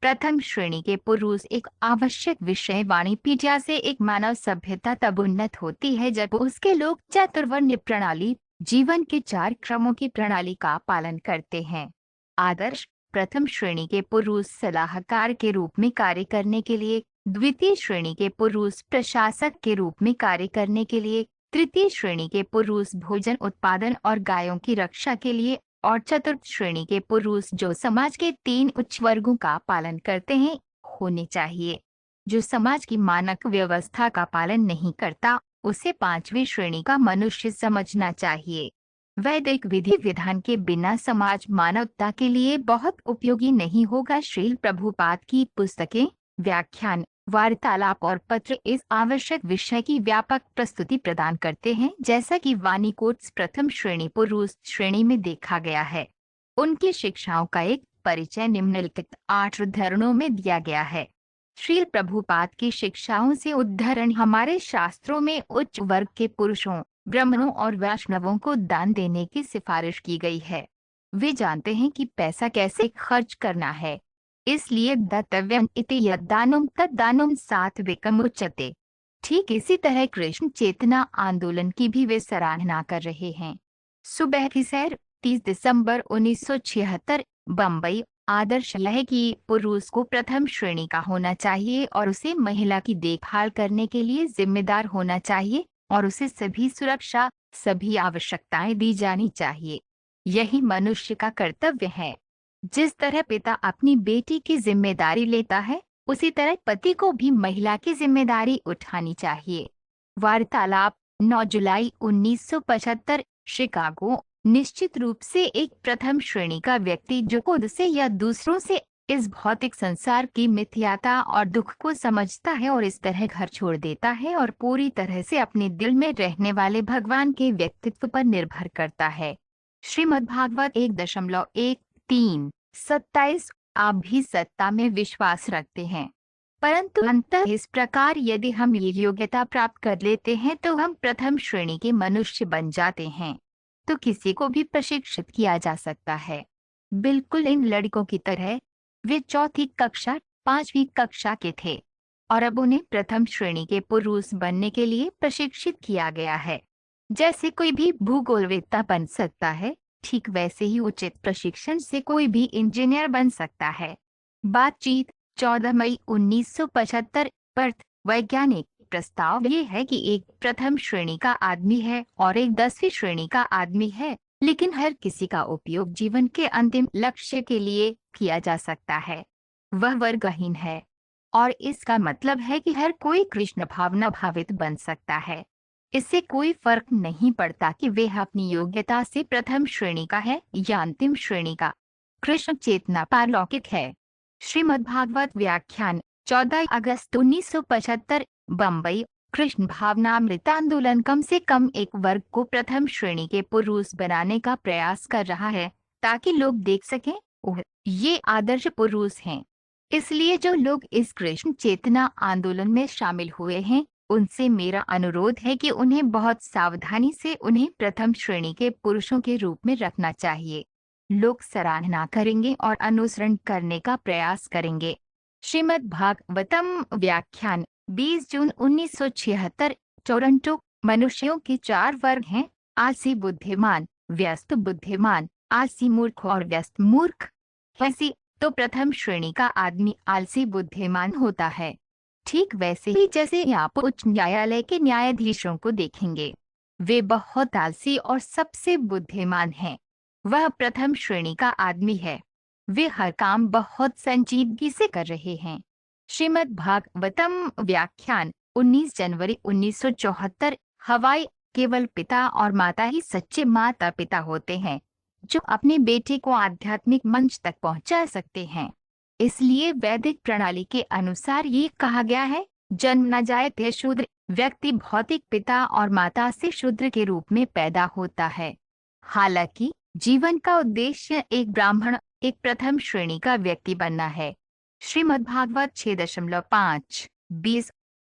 प्रथम श्रेणी के पुरुष एक आवश्यक विषय वाणिपीडिया से एक मानव सभ्यता तब उन्नत होती है जब उसके लोग चतुर्वर्ण्य प्रणाली जीवन के 4 क्रमों की प्रणाली का पालन करते हैं। आदर्श प्रथम श्रेणी के पुरुष सलाहकार के रूप में कार्य करने के लिए, द्वितीय श्रेणी के पुरुष प्रशासक के रूप में कार्य करने के लिए, तृतीय श्रेणी के पुरुष भोजन उत्पादन और गायों की रक्षा के लिए, और चतुर्थ श्रेणी के पुरुष जो समाज के 3 उच्च वर्गों का पालन करते हैं होने चाहिए। जो समाज की मानक व्यवस्था का पालन नहीं करता उसे 5वीं श्रेणी का मनुष्य समझना चाहिए। वैदिक विधि विधान के बिना समाज मानवता के लिए बहुत उपयोगी नहीं होगा। श्रील प्रभुपाद की पुस्तकें, व्याख्यान, वार्तालाप और पत्र इस आवश्यक विषय की व्यापक प्रस्तुति प्रदान करते हैं, जैसा कि वाणी कोट्स प्रथम श्रेणी पुरुष श्रेणी में देखा गया है। उनकी शिक्षाओं का एक परिचय निम्नलिखित 8 उद्धरणों में दिया गया है। श्रील प्रभुपाद की शिक्षाओं से उद्धरण हमारे शास्त्रों में उच्च वर्ग के पुरुषों, ब्राह्मणों और वैष्णवों को दान देने की सिफारिश की गई है। वे जानते हैं कि पैसा कैसे खर्च करना है, इसलिए दातव्यम इति यद्दानुम तद्दानुम सात्विकम उच्यते। ठीक इसी तरह कृष्ण चेतना आंदोलन की भी वे सराहना कर रहे हैं। सुबह की सैर 30 दिसंबर 1976 बम्बई। आदर्श यह है कि पुरुष को प्रथम श्रेणी का होना चाहिए और उसे महिला की देखभाल करने के लिए जिम्मेदार होना चाहिए और उसे सभी सुरक्षा, सभी आवश्यकताएं दी जानी चाहिए। यही मनुष्य का कर्तव्य है। जिस तरह पिता अपनी बेटी की जिम्मेदारी लेता है, उसी तरह पति को भी महिला की जिम्मेदारी उठानी चाहिए। वार्तालाप 9 जुलाई 1975 शिकागो। निश्चित रूप से एक प्रथम श्रेणी का व्यक्ति जो खुद से या दूसरों से इस भौतिक संसार की मिथ्याता और दुख को समझता है और इस तरह घर छोड़ देता है और पूरी तरह से अपने दिल में रहने वाले भगवान के व्यक्तित्व पर निर्भर करता है। श्रीमद्भागवत 1.13 27। आप भी सत्ता में विश्वास रखते हैं, परंतु अंततः इस प्रकार यदि हम ये योग्यता प्राप्त कर लेते हैं तो हम प्रथम श्रेणी के मनुष्य बन जाते हैं, तो किसी को भी प्रशिक्षित किया जा सकता है। बिल्कुल इन लड़कों की तरह वे 4वीं कक्षा 5वीं कक्षा के थे और अब उन्हें प्रथम श्रेणी के पुरुष बनने के लिए प्रशिक्षित किया गया है। जैसे कोई भी भूगोलवेत्ता बन सकता है, ठीक वैसे ही उचित प्रशिक्षण से कोई भी इंजीनियर बन सकता है। बातचीत 14 मई 1975 पर। वैज्ञानिक प्रस्ताव ये है कि एक प्रथम श्रेणी का आदमी है और एक 10वीं श्रेणी का आदमी है, लेकिन हर किसी का उपयोग जीवन के अंतिम लक्ष्य के लिए किया जा सकता है। वह वर्गहीन है और इसका मतलब है कि हर कोई कृष्ण भावना भावित बन सकता है। इससे कोई फर्क नहीं पड़ता कि वह अपनी योग्यता से प्रथम श्रेणी का है या अंतिम श्रेणी का। कृष्ण चेतना पारलौकिक है। श्रीमद्भागवत व्याख्यान 14 अगस्त 1975 बम्बई। कृष्ण भावनामृत आंदोलन कम से कम एक वर्ग को प्रथम श्रेणी के पुरुष बनाने का प्रयास कर रहा है ताकि लोग देख सकें, ओह, ये आदर्श पुरुष हैं। इसलिए जो लोग इस कृष्ण चेतना आंदोलन में शामिल हुए हैं, उनसे मेरा अनुरोध है कि उन्हें बहुत सावधानी से उन्हें प्रथम श्रेणी के पुरुषों के रूप में रखना चाहिए। लोग सराहना करेंगे और अनुसरण करने का प्रयास करेंगे। श्रीमद्भागवतम व्याख्यान 20 जून 1976 टोरंटो। मनुष्यों के 4 वर्ग हैं: आलसी बुद्धिमान, व्यस्त बुद्धिमान, आलसी मूर्ख और व्यस्त मूर्ख। ऐसी तो प्रथम श्रेणी का आदमी आलसी बुद्धिमान होता है। ठीक वैसे ही जैसे आप उच्च न्यायालय के न्यायाधीशों को देखेंगे, वे बहुत आलसी और सबसे बुद्धिमान हैं। वह प्रथम श्रेणी का आदमी है। वे हर काम बहुत संजीदगी से कर रहे हैं। श्रीमद्भागवतम व्याख्यान 19 जनवरी 1974। हवाई केवल पिता और माता ही सच्चे माता पिता होते हैं जो अपने बेटे को आध्यात्मिक मंच तक पहुंचा सकते हैं। इसलिए वैदिक प्रणाली के अनुसार ये कहा गया है, जन्म न जायते शूद्र। व्यक्ति भौतिक पिता और माता से शूद्र के रूप में पैदा होता है। हालांकि जीवन का उद्देश्य एक ब्राह्मण, एक प्रथम श्रेणी का व्यक्ति बनना है। श्रीमद्भागवत 6.5 20।